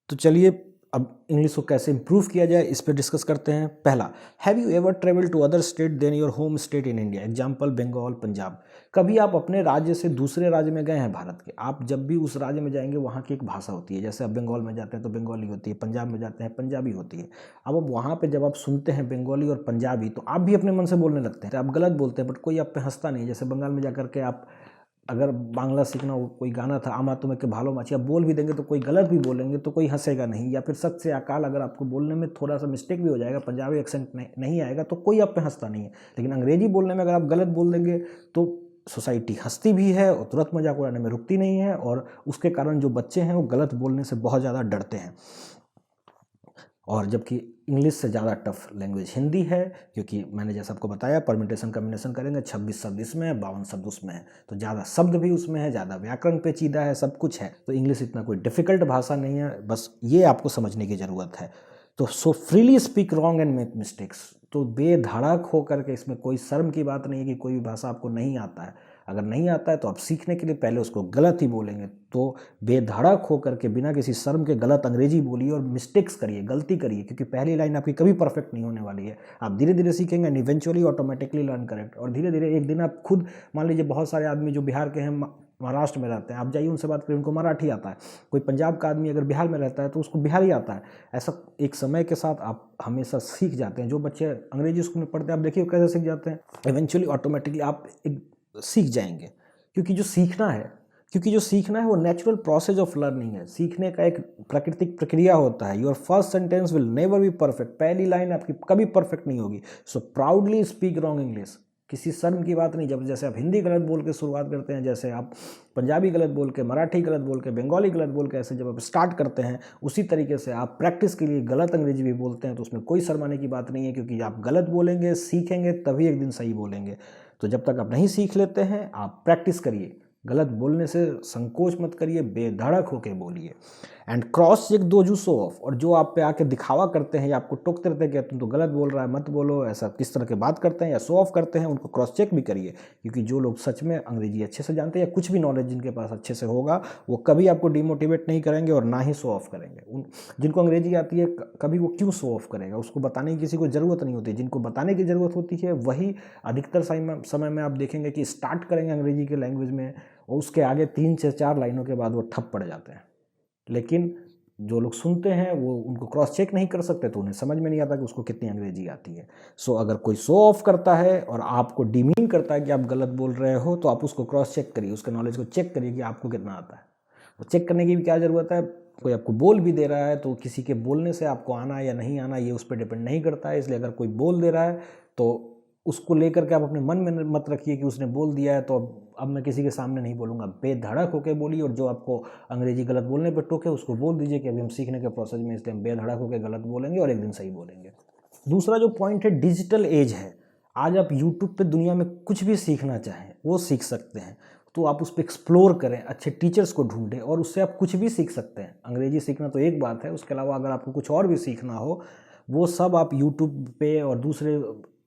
तो चलिए अब इंग्लिश को कैसे इंप्रूव किया जाए इस पर डिस्कस करते हैं। पहला, have you ever travel to other state than your home state in India? Example Bengal, Punjab. कभी आप अपने राज्य से दूसरे राज्य में गए हैं भारत के? आप जब भी उस राज्य में जाएंगे वहाँ की एक भाषा होती है, जैसे आप बंगाल में जाते हैं तो बंगाली होती है, पंजाब में जाते हैं पंजाबी होती है। अब वहाँ पर जब आप सुनते हैं बंगाली और पंजाबी तो आप भी अपने मन से बोलने लगते हैं, आप गलत बोलते हैं बट कोई आप पे हंसता नहीं। जैसे बंगाल में जाकर के आप अगर बांग्ला सीखना हो, कोई गाना था आमा तुम्हें के भालो माची, आप बोल भी देंगे तो कोई गलत भी बोलेंगे तो कोई हंसेगा नहीं। या फिर सत से अकाल अगर आपको बोलने में थोड़ा सा मिस्टेक भी हो जाएगा, पंजाबी एक्सेंट नहीं आएगा तो कोई आप पे हंसता नहीं है। लेकिन अंग्रेजी बोलने में अगर आप गलत बोल देंगे तो सोसाइटी हंसती भी है और तुरंत मजाक उड़ाने में रुकती नहीं है, और उसके कारण जो बच्चे हैं वो गलत बोलने से बहुत ज़्यादा डरते हैं। और जबकि इंग्लिश से ज़्यादा टफ लैंग्वेज हिंदी है, क्योंकि मैंने जैसा आपको बताया परम्यूटेशन कम्बिनेशन करेंगे, 26 शब्द इसमें है, 52 शब्द उसमें है, तो ज़्यादा शब्द भी उसमें है, ज़्यादा व्याकरण पेचीदा है, सब कुछ है। तो इंग्लिश इतना कोई डिफिकल्ट भाषा नहीं है, बस ये आपको समझने की ज़रूरत है। तो so freely speak wrong and make mistakes, तो बेधड़क हो करके, इसमें कोई शर्म की बात नहीं है कि कोई भी भाषा आपको नहीं आता है। अगर नहीं आता है तो आप सीखने के लिए पहले उसको गलत ही बोलेंगे। तो बेधड़क हो करके बिना किसी शर्म के गलत अंग्रेजी बोलिए और मिस्टेक्स करिए, गलती करिए, क्योंकि पहली लाइन आपकी कभी परफेक्ट नहीं होने वाली है। आप धीरे धीरे सीखेंगे and eventually automatically learn correct. और धीरे धीरे एक दिन आप खुद, मान लीजिए बहुत सारे आदमी जो बिहार के हैं महाराष्ट्र में रहते हैं, आप जाइए उनसे बात करिए, उनको मराठी आता है। कोई पंजाब का आदमी अगर बिहार में रहता है तो उसको बिहारी आता है। ऐसा एक समय के साथ आप हमेशा सीख जाते हैं। जो बच्चे अंग्रेजी स्कूल में पढ़ते हैं आप देखिए कैसे सीख जाते हैं, इवेंचुअली ऑटोमेटिकली आप एक सीख जाएंगे। क्योंकि जो सीखना है वो नेचुरल प्रोसेस ऑफ लर्निंग है। सीखने का एक प्राकृतिक प्रक्रिया होता है। Your first sentence will never be perfect, पहली लाइन आपकी कभी परफेक्ट नहीं होगी। सो प्राउडली स्पीक रॉन्ग इंग्लिश, किसी शर्म की बात नहीं। जब जैसे आप हिंदी गलत बोल के शुरुआत करते हैं, जैसे आप पंजाबी गलत बोल के, मराठी गलत बोल के, बंगाली गलत बोल के, ऐसे जब आप स्टार्ट करते हैं उसी तरीके से आप प्रैक्टिस के लिए गलत अंग्रेजी भी बोलते हैं, तो उसमें कोई शर्माने की बात नहीं है, क्योंकि आप गलत बोलेंगे, सीखेंगे, तभी एक दिन सही बोलेंगे। तो जब तक आप नहीं सीख लेते हैं आप प्रैक्टिस करिए, गलत बोलने से संकोच मत करिए, बेधड़क होके बोलिए। एंड क्रॉस चेक दो जो शो ऑफ, और जो आप पे आके दिखावा करते हैं या आपको टोकते रहते हैं कि तुम तो गलत बोल रहा है, मत बोलो, ऐसा किस तरह के बात करते हैं या शो ऑफ करते हैं, उनको क्रॉस चेक भी करिए। क्योंकि जो लोग सच में अंग्रेजी अच्छे से जानते हैं या कुछ भी नॉलेज जिनके पास अच्छे से होगा, वो कभी आपको डिमोटिवेट नहीं करेंगे और ना ही शो ऑफ करेंगे। जिनको अंग्रेजी आती है कभी वो क्यों शो ऑफ करेगा, उसको बताने की किसी को ज़रूरत नहीं होती। जिनको बताने की ज़रूरत होती है वही अधिकतर समय में आप देखेंगे कि स्टार्ट करेंगे अंग्रेजी के लैंग्वेज में, और उसके आगे 3 से 4 लाइनों के बाद वो ठप पड़ जाते हैं। लेकिन जो लोग सुनते हैं वो उनको क्रॉस चेक नहीं कर सकते, तो उन्हें समझ में नहीं आता कि उसको कितनी अंग्रेजी आती है। सो अगर कोई शो ऑफ करता है और आपको डिमीन करता है कि आप गलत बोल रहे हो, तो आप उसको क्रॉस चेक करिए, उसके नॉलेज को चेक करिए कि आपको कितना आता है। वो चेक करने की भी क्या ज़रूरत है, कोई आपको बोल भी दे रहा है तो किसी के बोलने से आपको आना या नहीं आना ये उस पर डिपेंड नहीं करता है। इसलिए अगर कोई बोल दे रहा है तो उसको लेकर के आप अपने मन में मत रखिए कि उसने बोल दिया है तो अब मैं किसी के सामने नहीं बोलूँगा। बेधड़क होकर बोलिए, और जो आपको अंग्रेजी गलत बोलने पर टोके उसको बोल दीजिए कि अभी हम सीखने के प्रोसेस में, इसलिए हम बेधड़क होकर गलत बोलेंगे और एक दिन सही बोलेंगे। दूसरा जो पॉइंट है, डिजिटल एज है। आज आप यूट्यूब पे दुनिया में कुछ भी सीखना चाहें वो सीख सकते हैं। तो आप उस पर एक्सप्लोर करें, अच्छे टीचर्स को ढूंढें और उससे आप कुछ भी सीख सकते हैं। अंग्रेजी सीखना तो एक बात है, उसके अलावा अगर आपको कुछ और भी सीखना हो वो सब आप यूट्यूब पे और दूसरे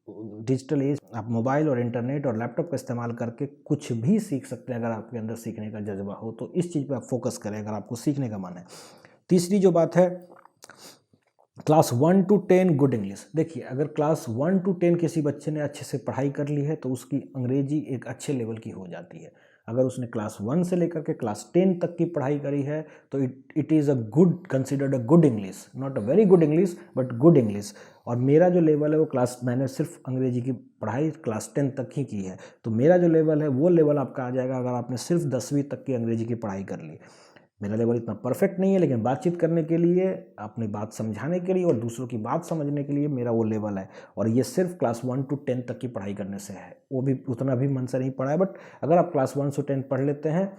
डिजिटल एज, आप मोबाइल और इंटरनेट और लैपटॉप का इस्तेमाल करके कुछ भी सीख सकते हैं। अगर आपके अंदर सीखने का जज्बा हो तो इस चीज़ पे आप फोकस करें अगर आपको सीखने का मन है। तीसरी जो बात है, क्लास 1 to 10 गुड इंग्लिश। देखिए अगर क्लास 1 to 10 किसी बच्चे ने अच्छे से पढ़ाई कर ली है तो उसकी अंग्रेजी एक अच्छे लेवल की हो जाती है। अगर उसने क्लास 1 से लेकर के क्लास 10 तक की पढ़ाई करी है तो it is a good, considered a good English, not a very good English but good English. और मेरा जो लेवल है वो मैंने सिर्फ अंग्रेजी की पढ़ाई क्लास 10 तक ही की है, तो मेरा जो लेवल है वो लेवल आपका आ जाएगा अगर आपने सिर्फ 10वीं तक की अंग्रेजी की पढ़ाई कर ली। मेरा लेवल इतना परफेक्ट नहीं है, लेकिन बातचीत करने के लिए, अपनी बात समझाने के लिए और दूसरों की बात समझने के लिए मेरा वो लेवल है। और ये सिर्फ क्लास 1 to 10 तक की पढ़ाई करने से है, वो भी उतना भी मन से नहीं पढ़ा है। बट अगर आप क्लास 1 से 10 पढ़ लेते हैं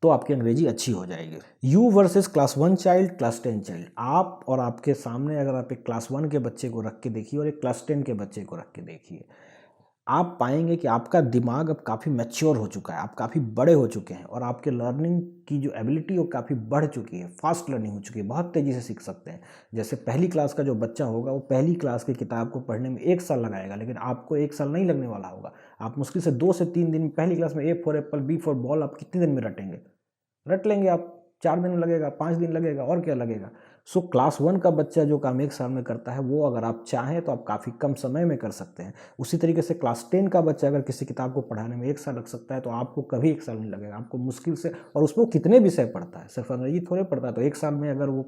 तो आपकी अंग्रेजी अच्छी हो जाएगी। You versus class 1 child, class 10 child. आप और आपके सामने अगर आप एक क्लास 1 के बच्चे को रख के देखिए और एक क्लास 10 के बच्चे को रख के देखिए, आप पाएंगे कि आपका दिमाग अब काफ़ी मैच्योर हो चुका है, आप काफ़ी बड़े हो चुके हैं और आपके लर्निंग की जो एबिलिटी वो काफ़ी बढ़ चुकी है, फास्ट लर्निंग हो चुकी है, बहुत तेज़ी से सीख सकते हैं। जैसे पहली क्लास का जो बच्चा होगा वो पहली क्लास की किताब को पढ़ने में 1 साल लगाएगा, लेकिन आपको 1 साल नहीं लगने वाला होगा। आप मुश्किल से 2 से 3 दिन में पहली क्लास में A for Apple, B for ball आप कितने दिन में रटेंगे? रट लेंगे आप। 4 दिन लगेगा, 5 दिन लगेगा, और क्या लगेगा। सो क्लास 1 का बच्चा जो काम 1 साल में करता है वो अगर आप चाहें तो आप काफ़ी कम समय में कर सकते हैं। उसी तरीके से क्लास 10 का बच्चा अगर किसी किताब को पढ़ाने में 1 साल लग सकता है तो आपको कभी 1 साल नहीं लगेगा। आपको मुश्किल से, और उसमें वो कितने विषय पढ़ता है, सिर्फ अंग्रेजी थोड़े पढ़ता है। तो 1 साल में अगर वो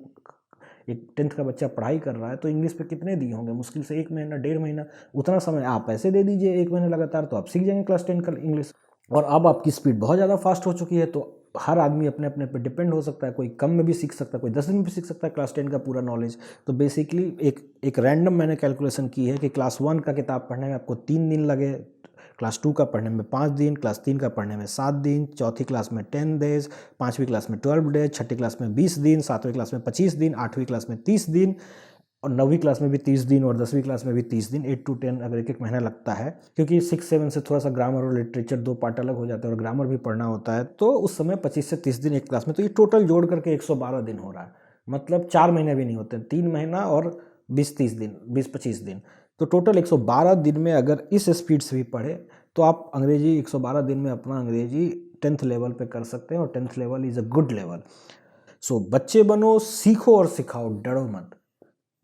एक 10th का बच्चा पढ़ाई कर रहा है तो इंग्लिश पे कितने दिए होंगे, मुश्किल से 1 महीना, 1.5 महीना। उतना समय आप ऐसे दे दीजिए 1 महीना लगातार, तो आप सीख जाएंगे क्लास 10 का इंग्लिश। और अब आपकी स्पीड बहुत ज़्यादा फास्ट हो चुकी है, तो हर आदमी अपने अपने पे डिपेंड हो सकता है। कोई कम में भी सीख सकता है, कोई 10 दिन में भी सीख सकता है क्लास 10 का पूरा नॉलेज। तो बेसिकली एक रैंडम मैंने कैलकुलेशन की है कि क्लास 1 का किताब पढ़ने में आपको 3 दिन लगे, क्लास 2 का पढ़ने में 5 दिन, क्लास 3 का पढ़ने में 7 दिन, चौथी क्लास में 10 डेज, 5वीं क्लास में 12 डेज, छठी क्लास में 20 दिन, 7वीं क्लास में 25 दिन, 8वीं क्लास में 30 दिन, और 9वीं क्लास में भी 30 दिन, और 10वीं क्लास में भी 30 दिन। 8 to 10 अगर 1 महीना लगता है, क्योंकि 6-7 से थोड़ा सा ग्रामर और लिटरेचर 2 पार्ट अलग हो जाते हैं और ग्रामर भी पढ़ना होता है, तो उस समय 25 से 30 दिन एक क्लास में। तो ये टोटल जोड़ करके 112 दिन हो रहा है, मतलब 4 महीने भी नहीं होते, 3 महीना और 20-30 दिन, 20-25 दिन, तो टोटल 112 दिन में अगर इस स्पीड से भी पढ़े तो आप अंग्रेजी 112 दिन में अपना अंग्रेजी 10th लेवल पे कर सकते हैं, और 10th level is a good level. So बच्चे बनो, सीखो और सिखाओ, डरो मत।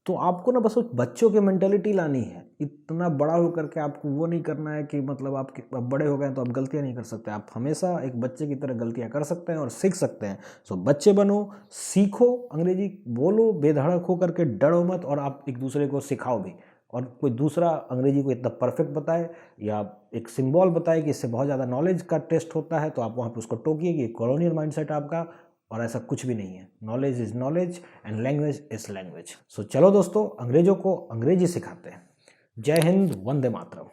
तो आपको ना बस उस बच्चों की मेंटेलिटी लानी है। इतना बड़ा होकर के आपको वो नहीं करना है कि मतलब आप बड़े हो गए तो आप गलतियां नहीं कर सकते। आप हमेशा एक बच्चे की तरह गलतियां कर सकते हैं और सीख सकते हैं। सो बच्चे बनो, सीखो, अंग्रेजी बोलो बेधड़क होकर के, डरो मत, और आप एक दूसरे को सिखाओ भी। और कोई दूसरा अंग्रेजी को इतना परफेक्ट बताए या एक सिंबल बताए कि इससे बहुत ज़्यादा नॉलेज का टेस्ट होता है, तो आप वहाँ पर उसको टोकिए कि कॉलोनियल माइंडसेट आपका, और ऐसा कुछ भी नहीं है। Knowledge is knowledge and language is language. So चलो दोस्तों, अंग्रेजों को अंग्रेजी सिखाते हैं। जय हिंद, वंदे मातरम।